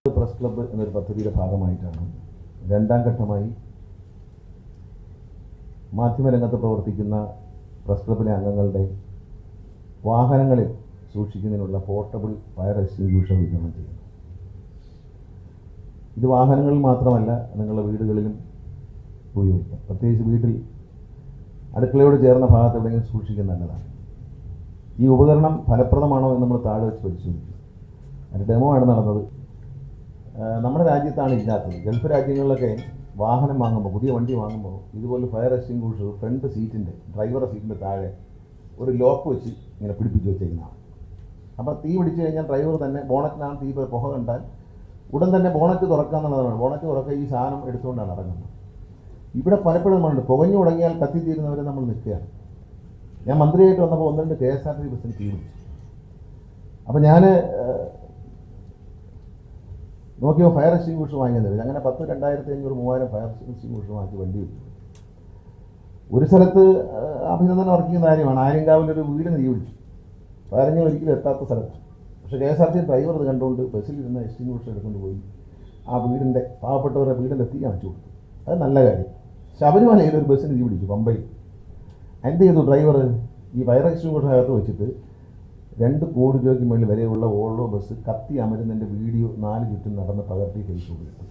Press club എന്നൊരു പദ്ധതിയുടെ ഭാഗമായിട്ടാണ് രണ്ടാം ഘട്ടമായി മാധ്യമരംഗത്ത് പ്രവർത്തിക്കുന്ന പ്രസ് ക്ലബ്ബിലെ അംഗങ്ങളുടെ വാഹനങ്ങളിൽ സൂക്ഷിക്കുന്നതിനുള്ള പോർട്ടബിൾ ഫയർ എക്സ്റ്റിംഗ്വിഷർ വിതരണം ചെയ്യുന്നു. ഇത് വാഹനങ്ങളിൽ മാത്രമല്ല, നിങ്ങളുടെ വീടുകളിലും ഉപയോഗിക്കാം. പ്രത്യേകിച്ച് വീട്ടിൽ അടുക്കളയോട് ചേർന്ന ഭാഗത്ത് എവിടെയെങ്കിലും സൂക്ഷിക്കുന്നത് നല്ലതാണ്. ഈ ഉപകരണം ഫലപ്രദമാണോ എന്ന് നമ്മൾ താഴെ വെച്ച് പരിശോധിക്കും. അതിൻ്റെ ഡെമോ ആണ് നടന്നത്. നമ്മുടെ രാജ്യത്താണ് ഇല്ലാത്തത്. ഗൾഫ് രാജ്യങ്ങളിലൊക്കെ വാഹനം വാങ്ങുമ്പോൾ, പുതിയ വണ്ടി വാങ്ങുമ്പോൾ ഇതുപോലെ ഫയർ എക്സ്റ്റിംഗ്വിഷർ ഫ്രണ്ട് സീറ്റിൻ്റെ, ഡ്രൈവറുടെ സീറ്റിൻ്റെ താഴെ ഒരു ലോക്ക് വെച്ച് ഇങ്ങനെ പിടിപ്പിച്ച് വെച്ചേക്കുന്നതാണ്. അപ്പോൾ തീ പിടിച്ചു കഴിഞ്ഞാൽ ഡ്രൈവർ തന്നെ ബോണറ്റിനാണ് തീ പുക കണ്ടാൽ ഉടൻ തന്നെ ബോണറ്റ് തുറക്കുക എന്നുള്ളതാണ്. ബോണറ്റ് തുറക്കുക, ഈ സാധനം എടുത്തുകൊണ്ടാണ് ഇറങ്ങുന്നത്. ഇവിടെ പലപ്പോഴും നമ്മളുണ്ട്, പുകഞ്ഞു തുടങ്ങിയാൽ കത്തിത്തീരുന്നവരെ നമ്മൾ നിൽക്കുകയാണ്. ഞാൻ മന്ത്രിയായിട്ട് വന്നപ്പോൾ 1-2 KSRTC ബസ്സിന് തീ പിടിച്ചു. അപ്പോൾ ഞാൻ നോക്കിയോ ഫയർ എക്സ്റ്റിംഗ്വിഷർ വാങ്ങിയത്. അങ്ങനെ 10, 2500, 3000 ഫയർ എക്സ്റ്റിംഗ്വിഷർ വാങ്ങി വണ്ടി വെച്ചു. ഒരു സ്ഥലത്ത് അഭിനന്ദനം അർഹിക്കുന്ന കാര്യമാണ്. ആര്യങ്കാവിലൊരു വീടിന് തീ പിടിച്ചു. ഫയറിന് ഒരിക്കലും എത്താത്ത സ്ഥലത്ത്. പക്ഷേ KSRTC ഡ്രൈവർ ഇത് കണ്ടുകൊണ്ട് ബസ്സിലിരുന്ന് എക്സ്റ്റിംഗ്വിഷർ എടുത്തുകൊണ്ട് പോയി ആ വീടിൻ്റെ, പാവപ്പെട്ടവരുടെ വീടിൻ്റെ തീ കാണിച്ചു കൊടുത്തു. അത് നല്ല കാര്യം. ശബരിമലയിൽ ഒരു ബസ്സിന് തീ പിടിച്ചു, പമ്പയിൽ. എന്ത് ചെയ്തു ഡ്രൈവർ? ഈ ഫയർ എക്സ്റ്റിംഗ്വിഷർ അകത്ത് വെച്ചിട്ട് 2 കോടി രൂപയ്ക്ക് മുകളിൽ വിലയുള്ള വോൾവോ ബസ് കത്തി അമരുന്നതിൻ്റെ വീഡിയോ 4 ചുറ്റും നടന്ന് പകർത്തി ഫേസ്ബുക്കിൽ ഇട്ടു.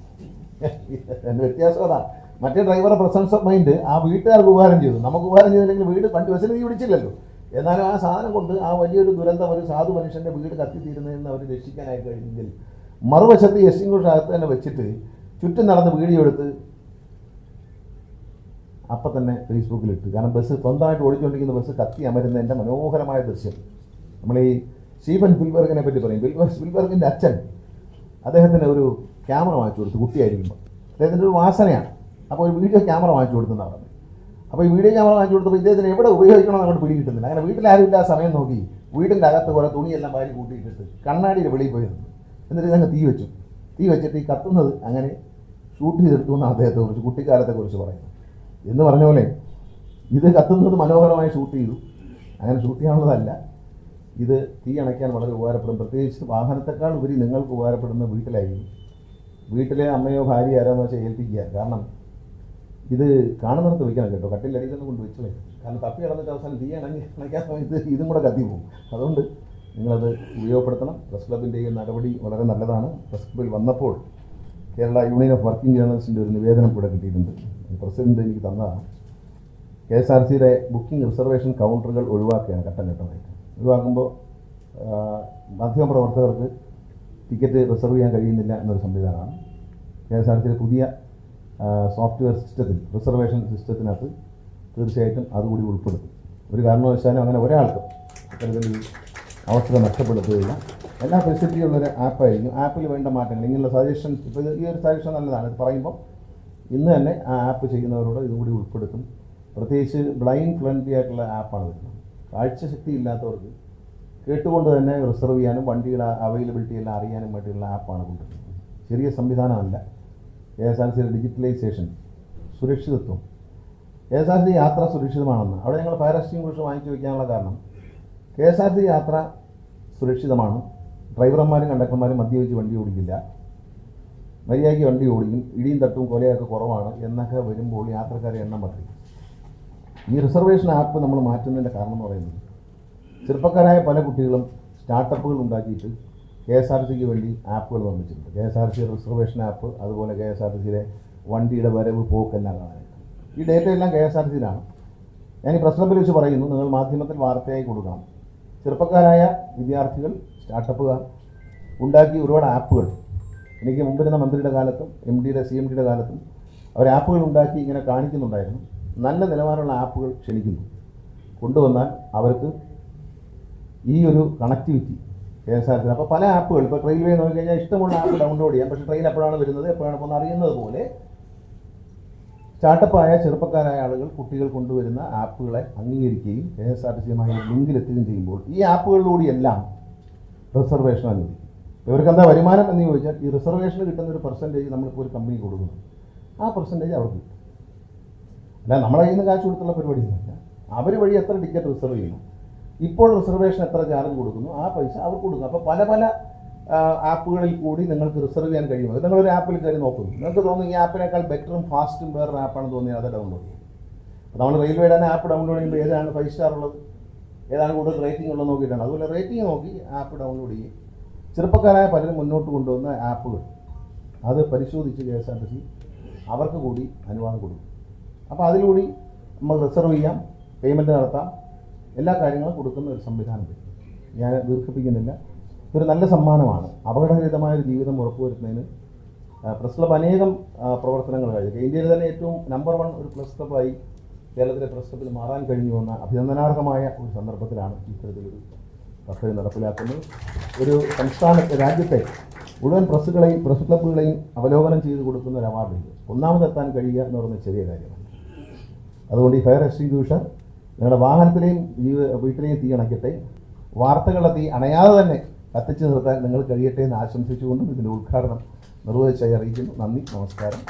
എൻ്റെ വ്യത്യാസം അതാണ്. മറ്റേ ഡ്രൈവറുടെ പ്രസൻസ് ഓഫ് മൈൻഡ് ആ വീട്ടുകാർക്ക് ഉപകാരം ചെയ്തു. നമുക്ക് ഉപകാരം ചെയ്തില്ലെങ്കിൽ വീട് പണ്ട് ബസ്സിന് തീ പിടിച്ചില്ലല്ലോ. എന്നാലും ആ സാധനം കൊണ്ട് ആ വലിയൊരു ദുരന്തം, ഒരു സാധു മനുഷ്യൻ്റെ വീട് കത്തിത്തീരുന്നതെന്ന് അവർ രക്ഷിക്കാനായി കഴിഞ്ഞെങ്കിൽ, മറുവശത്ത് എക്സ്റ്റിംഗ്വിഷർ അകത്ത് തന്നെ വെച്ചിട്ട് ചുറ്റും നടന്ന് വീഡിയോ എടുത്ത് അപ്പം തന്നെ ഫേസ്ബുക്കിലിട്ട്. കാരണം ബസ് സ്വന്തമായിട്ട് ഓടിച്ചുകൊണ്ടിരിക്കുന്ന ബസ് കത്തി അമരുന്നതിൻ്റെ മനോഹരമായ ദൃശ്യം. നമ്മൾ ഈ സ്റ്റീഫൻ സ്പിൽബർഗിനെ പറ്റി പറയും. സ്പിൽബർഗിൻ്റെ അച്ഛൻ അദ്ദേഹത്തിന് ഒരു ക്യാമറ വാങ്ങിച്ചു കൊടുത്തു കുട്ടിയായിരിക്കുമ്പോൾ. അദ്ദേഹത്തിൻ്റെ ഒരു വാസനയാണ്. അപ്പോൾ ഒരു വീഡിയോ ക്യാമറ വാങ്ങിച്ചു കൊടുത്തെന്നാണ് പറഞ്ഞത്. അപ്പോൾ ഈ വീഡിയോ ക്യാമറ വാങ്ങിച്ചു കൊടുത്തപ്പോൾ ഇദ്ദേഹത്തിന് എവിടെ ഉപയോഗിക്കണമെന്ന് അങ്ങോട്ട് പിടി കിട്ടുന്നില്ല. അങ്ങനെ വീട്ടിലാരും ആ സമയം നോക്കി വീടിൻ്റെ അകത്ത് കുറേ തുണിയെല്ലാം വാരി കൂട്ടിയിട്ടിട്ട് കണ്ണാടിയുടെ വെളിയിൽ പോയിരുന്നു. എന്നിട്ട് ഇതങ്ങ് തീ വെച്ചു. തീ വെച്ചിട്ട് ഈ കത്തുന്നത് അങ്ങനെ ഷൂട്ട് ചെയ്തെടുത്തു എന്ന് അദ്ദേഹത്തെക്കുറിച്ച്, കുട്ടിക്കാലത്തെക്കുറിച്ച് പറയുന്നു. എന്ന് പറഞ്ഞ പോലെ ഇത് കത്തുന്നത് മനോഹരമായി ഷൂട്ട് ചെയ്തു. അങ്ങനെ ഷൂട്ട് ചെയ്യാനുള്ളതല്ല, ഇത് തീ അണയ്ക്കാൻ വളരെ ഉപകാരപ്പെടും. പ്രത്യേകിച്ച് വാഹനത്തെക്കാൾ ഉപരി നിങ്ങൾക്ക് ഉപകാരപ്പെടുന്ന വീട്ടിലായിരിക്കും. വീട്ടിലെ അമ്മയോ ഭാര്യ ആരാന്ന് വെച്ചാൽ ഏൽപ്പിക്കുക. കാരണം ഇത് കാണുന്നിടത്ത് വയ്ക്കണം കേട്ടോ, കട്ടിലടിക്കുന്ന കൊണ്ട് വെച്ച് വയ്ക്കും. കാരണം തപ്പി കിടന്നിട്ട് അവസാനം തീ അണയ്ക്കാൻ സമയത്ത് ഇതും കൂടെ കത്തി പോകും. അതുകൊണ്ട് നിങ്ങളത് ഉപയോഗപ്പെടുത്തണം. പ്രസ് ക്ലബിൻ്റെ ഈ നടപടി വളരെ നല്ലതാണ്. പ്രസ് ക്ലബിൽ വന്നപ്പോൾ കേരള യൂണിയൻ ഓഫ് വർക്കിംഗ് ജേർണലിസ്റ്റിൻ്റെ ഒരു നിവേദനം കൂടെ കിട്ടിയിട്ടുണ്ട്. പ്രസിഡന്റ് എനിക്ക് തന്നതാണ്. KSRTCയുടെ ബുക്കിംഗ് റിസർവേഷൻ കൗണ്ടറുകൾ ഒഴിവാക്കുകയാണ് ഘട്ടം ഘട്ടമായിട്ട്. ഒഴിവാക്കുമ്പോൾ മാധ്യമപ്രവർത്തകർക്ക് ടിക്കറ്റ് റിസർവ് ചെയ്യാൻ കഴിയുന്നില്ല എന്നൊരു സംവിധാനമാണ്. KSRTCയുടെ പുതിയ സോഫ്റ്റ്വെയർ സിസ്റ്റത്തിൽ, റിസർവേഷൻ സിസ്റ്റത്തിനകത്ത് തീർച്ചയായിട്ടും അതുകൂടി ഉൾപ്പെടുത്തും. ഒരു കാരണവശാലും അങ്ങനെ ഒരാൾക്കും ഇത്തരത്തിൽ അവസരം നഷ്ടപ്പെടുത്തുകയില്ല. എല്ലാ ഫെസിലിറ്റിയുള്ളൊരു ആപ്പായിരിക്കും. ആപ്പിൽ വേണ്ട മാറ്റങ്ങൾ, ഇങ്ങനെയുള്ള സജഷൻസ്, ഇപ്പോൾ ഈ ഒരു സജഷൻ നല്ലതാണ്. ഇത് പറയുമ്പോൾ ഇന്ന് തന്നെ ആ ആപ്പ് ചെയ്യുന്നവരോട് ഇതുകൂടി ഉൾപ്പെടുത്തും. പ്രത്യേകിച്ച് ബ്ലൈൻഡ് ഫ്രണ്ട്ലി ആയിട്ടുള്ള ആപ്പാണ് വരുന്നത്. കാഴ്ചശക്തി ഇല്ലാത്തവർക്ക് കേട്ടുകൊണ്ട് തന്നെ റിസർവ് ചെയ്യാനും വണ്ടിയുടെ അവൈലബിലിറ്റി എല്ലാം അറിയാനും വേണ്ടിയുള്ള ആപ്പാണ് കൊണ്ടുവരുന്നത്. ചെറിയ സംവിധാനമല്ല. KSRTCയുടെ ഡിജിറ്റലൈസേഷൻ, സുരക്ഷിതത്വം. KSRTC യാത്ര സുരക്ഷിതമാണെന്ന് അവിടെ ഞങ്ങൾ ഫയർ എക്സ്റ്റിംഗ്വിഷർ വാങ്ങിച്ചു വയ്ക്കാനുള്ള കാരണം, KSRTC യാത്ര സുരക്ഷിതമാണ്. ഡ്രൈവർമാരും കണ്ടക്ടർമാരും മദ്യപിച്ച് വണ്ടി ഓടിക്കില്ല, മര്യാദയ്ക്ക് വണ്ടി ഓടിക്കും, ഇടിയും തട്ടും കൊലയൊക്കെ കുറവാണ് എന്നൊക്കെ വരുമ്പോൾ യാത്രക്കാരെ എണ്ണം വർദ്ധിക്കും. ഈ റിസർവേഷൻ ആപ്പ് നമ്മൾ മാറ്റുന്നതിൻ്റെ കാരണം എന്ന് പറയുന്നത്, ചെറുപ്പക്കാരായ പല കുട്ടികളും സ്റ്റാർട്ടപ്പുകൾ ഉണ്ടാക്കിയിട്ട് KSRTCക്ക് വേണ്ടി ആപ്പുകൾ നിർമ്മിച്ചിട്ടുണ്ട്. KSRTC റിസർവേഷൻ ആപ്പ്, അതുപോലെ KSRTCയിലെ വണ്ടിയുടെ വരവ് പോക്കെല്ലാം കാണാനായിട്ട്. ഈ ഡേറ്റ എല്ലാം KSRTCയിലാണ്. ഞാൻ ഈ പ്രസ് ക്ലബ്ബിൽ വെച്ച് പറയുന്നു, നിങ്ങൾ മാധ്യമത്തിൽ വാർത്തയായി കൊടുക്കണം. ചെറുപ്പക്കാരായ വിദ്യാർത്ഥികൾ, സ്റ്റാർട്ടപ്പുകാർ ഉണ്ടാക്കി ഒരുപാട് ആപ്പുകൾ. എനിക്ക് മുമ്പിരുന്ന മന്ത്രിയുടെ കാലത്തും MDയുടെ CMDയുടെ കാലത്തും അവർ ആപ്പുകൾ ഉണ്ടാക്കി ഇങ്ങനെ കാണിക്കുന്നുണ്ടായിരുന്നു. നല്ല നിലവാരമുള്ള ആപ്പുകൾ ക്ഷണിക്കുന്നു. കൊണ്ടുവന്നാൽ അവർക്ക് ഈ ഒരു കണക്ടിവിറ്റി KSRTC. അപ്പോൾ പല ആപ്പുകൾ, ഇപ്പോൾ റെയിൽവേ നോക്കിക്കഴിഞ്ഞാൽ ഇഷ്ടമുള്ള ആപ്പ് ഡൗൺലോഡ് ചെയ്യാം. പക്ഷേ ട്രെയിൻ എപ്പോഴാണ് വരുന്നത്, എപ്പോഴാണ് പോകുന്നത് അറിയുന്നത് പോലെ സ്റ്റാർട്ടപ്പായ ചെറുപ്പക്കാരായ ആളുകൾ, കുട്ടികൾ കൊണ്ടുവരുന്ന ആപ്പുകളെ അംഗീകരിക്കുകയും KSRTCയുമായി ലിങ്കിലെത്തുകയും ചെയ്യുമ്പോൾ ഈ ആപ്പുകളിലൂടെയെല്ലാം റിസർവേഷൻ അനുവദിക്കും. ഇവർക്ക് എന്താ വരുമാനം എന്ന് ചോദിച്ചാൽ, ഈ റിസർവേഷന് കിട്ടുന്ന ഒരു പെർസെൻറ്റേജ് നമ്മളിപ്പോൾ ഒരു കമ്പനി കൊടുക്കുന്നു, ആ പെർസെൻറ്റേജ് അവർക്ക് കിട്ടും. അല്ല നമ്മളെ കയ്യിൽ നിന്ന് കാശ് കൊടുത്തുള്ള പരിപാടിയൊന്നുമില്ല. അവർ വഴി എത്ര ടിക്കറ്റ് റിസർവ് ചെയ്യുന്നു, ഇപ്പോൾ റിസർവേഷൻ എത്ര ചാർജ് കൊടുക്കുന്നു, ആ പൈസ അവർക്ക് കൊടുക്കും. അപ്പോൾ പല ആപ്പുകളിൽ കൂടി നിങ്ങൾക്ക് റിസർവ് ചെയ്യാൻ കഴിയുമോ? നിങ്ങളൊരു ആപ്പിൽ കയറി നോക്കുന്നു, നിങ്ങൾക്ക് തോന്നുന്നു ഈ ആപ്പിനേക്കാൾ ബെറ്ററും ഫാസ്റ്റും വേറൊരു ആപ്പാണെന്ന് തോന്നിയാൽ അത് ഡൗൺലോഡ് ചെയ്യും. നമ്മൾ റെയിൽവേയുടെ തന്നെ ആപ്പ് ഡൗൺലോഡ് ചെയ്യുമ്പോൾ ഏതാണ് 5 സ്റ്റാർ ഉള്ളത്, ഏതാണ് കൂടുതൽ റേറ്റിംഗ് ഉള്ളത് നോക്കിയിട്ടാണ്. അതുപോലെ റേറ്റിംഗ് നോക്കി ആപ്പ് ഡൗൺലോഡ് ചെയ്യും. ചെറുപ്പക്കാരായ പലരും മുന്നോട്ട് കൊണ്ടുവന്ന ആപ്പുകൾ അത് പരിശോധിച്ച് KSRTC അവർക്ക് കൂടി അനുവാദം കൊടുക്കും. അപ്പോൾ അതിലൂടെ നമുക്ക് റിസർവ് ചെയ്യാം, പേയ്മെൻറ്റ് നടത്താം, എല്ലാ കാര്യങ്ങളും കൊടുക്കുന്ന ഒരു സംവിധാനം വരും. ഞാൻ ദീർഘിപ്പിക്കുന്നില്ല. ഒരു നല്ല സമ്മാനമാണ്. അപകടരഹിതമായ ഒരു ജീവിതം ഉറപ്പുവരുത്തുന്നതിന് പ്രസ് ക്ലബ്ബ് അനേകം പ്രവർത്തനങ്ങൾ കഴിഞ്ഞു. ഇന്ത്യയിൽ തന്നെ ഏറ്റവും നമ്പർ 1 ഒരു പ്രസ് ക്ലബ്ബായി കേരളത്തിലെ പ്രസ് ക്ലബ്ബിൽ മാറാൻ കഴിഞ്ഞു എന്ന അഭിനന്ദനാർഹമായ ഒരു സന്ദർഭത്തിലാണ് ഇത്തരത്തിലൊരു പദ്ധതി നടപ്പിലാക്കുന്നത്. ഒരു സംസ്ഥാനത്തെ, രാജ്യത്തെ മുഴുവൻ പ്രസ് ക്ലബ്ബുകളെയും അവലോകനം ചെയ്ത് കൊടുക്കുന്ന ഒരു അവാർഡില്ല. ഒന്നാമതെത്താൻ കഴിയുക എന്ന് പറയുന്ന ചെറിയ കാര്യമാണ്. അതുകൊണ്ട് ഈ ഫയർ എക്സ്റ്റിങ്ക്യൂഷർ നിങ്ങളുടെ വാഹനത്തിലെയും വീട്ടിലെയും തീ അണയ്ക്കട്ടെ, വാർത്തകളുടെ തീ അണയാതെ തന്നെ കത്തിച്ചു നിർത്താൻ നിങ്ങൾ കഴിയട്ടെ എന്ന് ആശംസിച്ചുകൊണ്ടും ഇതിൻ്റെ ഉദ്ഘാടനം നിർവഹിച്ചായി അറിയിക്കുന്നു. നന്ദി, നമസ്കാരം.